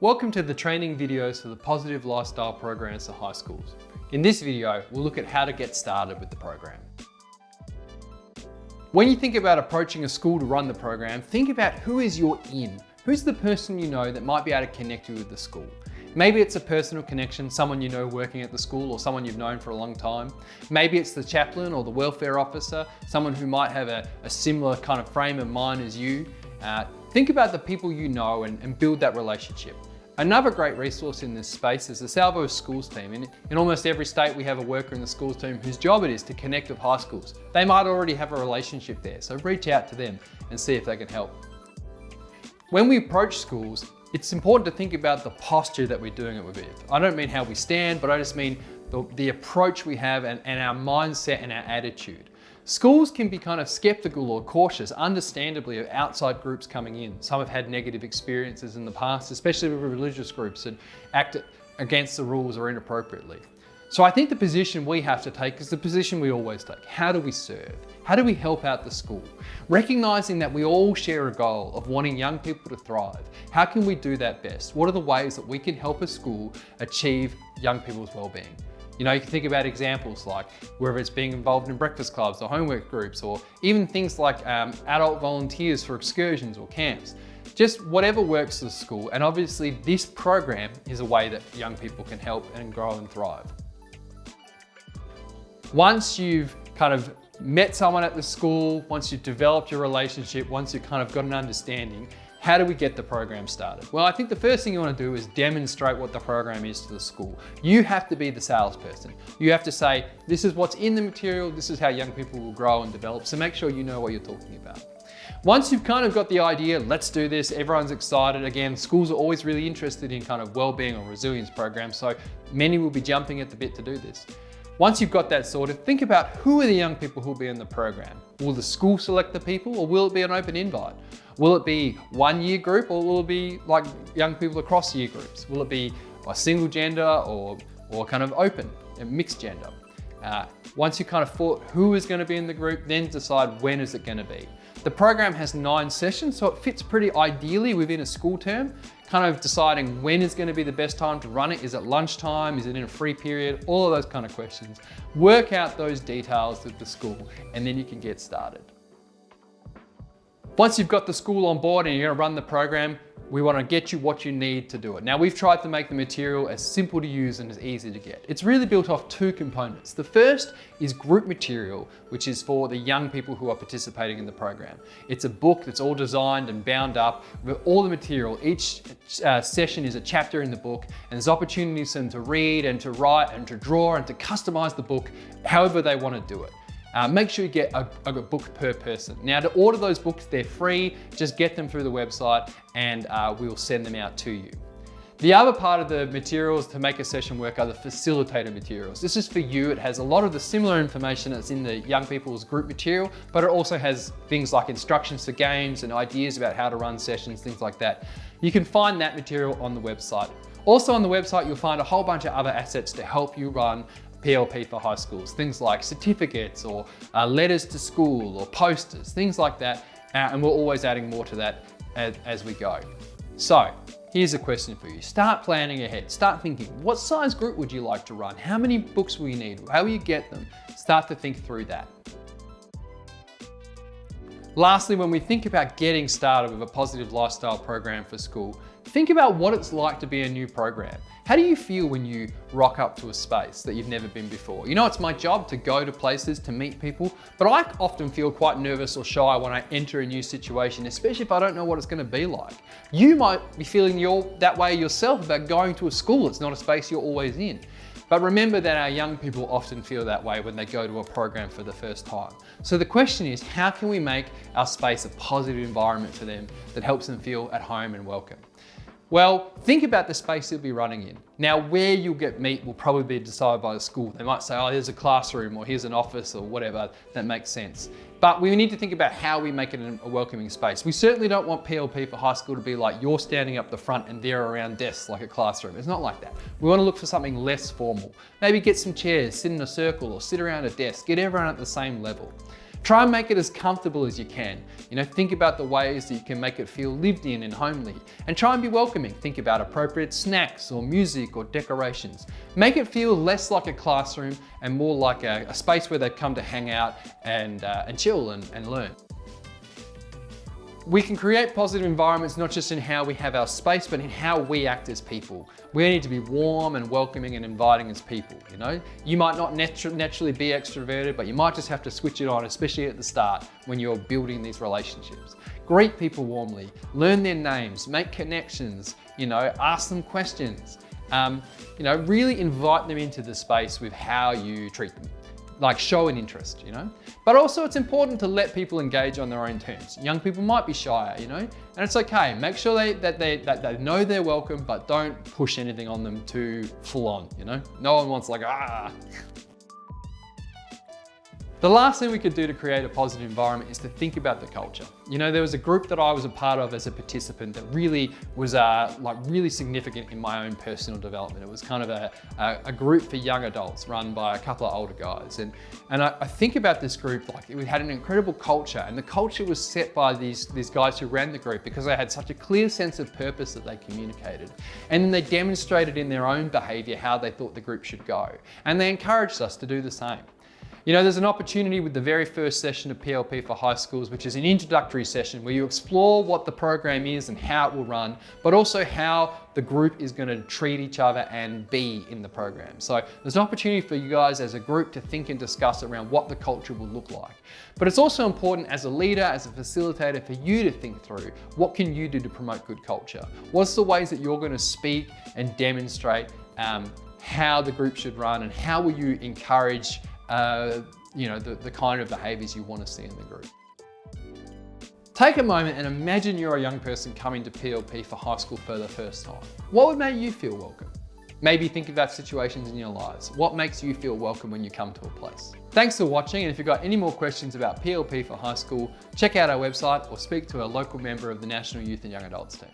Welcome to the training videos for the Positive Lifestyle programs for high schools. In this video, we'll look at how to get started with the program. When you think about approaching a school to run the program, think about who is your in. Who's the person you know that might be able to connect you with the school? Maybe it's a personal connection, someone you know working at the school or someone you've known for a long time. Maybe it's the chaplain or the welfare officer, someone who might have a similar kind of frame of mind as you. Think about the people you know and build that relationship. Another great resource in this space is the Salvo Schools team. In almost every state, we have a worker in the schools team whose job it is to connect with high schools. They might already have a relationship there, so reach out to them and see if they can help. When we approach schools, it's important to think about the posture that we're doing it with. I don't mean how we stand, but I just mean the approach we have and our mindset and our attitude. Schools can be kind of skeptical or cautious, understandably, of outside groups coming in. Some have had negative experiences in the past, especially with religious groups that act against the rules or inappropriately. So I think the position we have to take is the position we always take. How do we serve? How do we help out the school? Recognizing that we all share a goal of wanting young people to thrive. How can we do that best? What are the ways that we can help a school achieve young people's well-being? You know, you can think about examples like whether it's being involved in breakfast clubs or homework groups, or even things like adult volunteers for excursions or camps. Just whatever works for the school. And obviously this program is a way that young people can help and grow and thrive. Once you've kind of met someone at the school, once you've developed your relationship, once you've kind of got an understanding, how do we get the program started? Well, I think the first thing you want to do is demonstrate what the program is to the school. You have to be the salesperson. You have to say, this is what's in the material, this is how young people will grow and develop, so make sure you know what you're talking about. Once you've kind of got the idea, let's do this, everyone's excited. Again, schools are always really interested in kind of well-being or resilience programs, so many will be jumping at the bit to do this. Once you've got that sorted, think about who are the young people who'll be in the program. Will the school select the people, or will it be an open invite? Will it be one year group, or will it be like young people across year groups? Will it be a single gender or kind of open, a mixed gender? Once you kind of thought who is going to be in the group, then decide when is it going to be. The program has 9 sessions, so it fits pretty ideally within a school term. Kind of deciding when is going to be the best time to run it. Is it lunchtime? Is it in a free period? All of those kind of questions. Work out those details with the school, and then you can get started. Once you've got the school on board and you're going to run the program, we want to get you what you need to do it. Now, we've tried to make the material as simple to use and as easy to get. It's really built off 2 components. The first is group material, which is for the young people who are participating in the program. It's a book that's all designed and bound up with all the material. Each session is a chapter in the book, and there's opportunities for them to read and to write and to draw and to customize the book however they want to do it. Make sure you get a book per person. Now, to order those books, they're free. Just get them through the website and we'll send them out to you. The other part of the materials to make a session work are the facilitator materials. This is for you. It has a lot of the similar information that's in the young people's group material, but it also has things like instructions for games and ideas about how to run sessions, things like that. You can find that material on the website. Also on the website, you'll find a whole bunch of other assets to help you run PLP for high schools, things like certificates or letters to school or posters, things like that. And we're always adding more to that as we go. So here's a question for you. Start planning ahead. Start thinking, what size group would you like to run? How many books will you need? How will you get them? Start to think through that. Lastly, when we think about getting started with a positive lifestyle program for school, think about what it's like to be a new program. How do you feel when you rock up to a space that you've never been before? You know, it's my job to go to places, to meet people, but I often feel quite nervous or shy when I enter a new situation, especially if I don't know what it's going to be like. You might be feeling that way yourself about going to a school. It's not a space you're always in. But remember that our young people often feel that way when they go to a program for the first time. So the question is, how can we make our space a positive environment for them that helps them feel at home and welcome? Well, think about the space you'll be running in. Now, where you'll get meet will probably be decided by the school. They might say, oh, here's a classroom or here's an office or whatever. That makes sense. But we need to think about how we make it a welcoming space. We certainly don't want PLP for high school to be like you're standing up the front and they're around desks like a classroom. It's not like that. We want to look for something less formal. Maybe get some chairs, sit in a circle or sit around a desk, get everyone at the same level. Try and make it as comfortable as you can. Think about the ways that you can make it feel lived in and homely, and try and be welcoming. Think about appropriate snacks or music or decorations. Make it feel less like a classroom and more like a space where they come to hang out and chill and learn. We can create positive environments not just in how we have our space, but in how we act as people. We need to be warm and welcoming and inviting as people, You might not naturally be extroverted, but you might just have to switch it on, especially at the start when you're building these relationships. Greet people warmly, learn their names, make connections, ask them questions. Really invite them into the space with how you treat them. Like show an interest, But also it's important to let people engage on their own terms. Young people might be shyer, and it's okay. Make sure that they know they're welcome, but don't push anything on them too full on, No one wants The last thing we could do to create a positive environment is to think about the culture. There was a group that I was a part of as a participant that really was really significant in my own personal development. It was kind of a group for young adults run by a couple of older guys. And I think about this group, it had an incredible culture, and the culture was set by these guys who ran the group because they had such a clear sense of purpose that they communicated. And then they demonstrated in their own behavior how they thought the group should go. And they encouraged us to do the same. There's an opportunity with the very first session of PLP for high schools, which is an introductory session where you explore what the program is and how it will run, but also how the group is going to treat each other and be in the program. So there's an opportunity for you guys as a group to think and discuss around what the culture will look like. But it's also important as a leader, as a facilitator, for you to think through what can you do to promote good culture? What's the ways that you're going to speak and demonstrate how the group should run, and how will you encourage the kind of behaviors you want to see in the group. Take a moment and imagine you're a young person coming to PLP for high school for the first time. What would make you feel welcome? Maybe think about situations in your lives. What makes you feel welcome when you come to a place? Thanks for watching, and if you've got any more questions about PLP for high school, check out our website or speak to a local member of the National Youth and Young Adults team.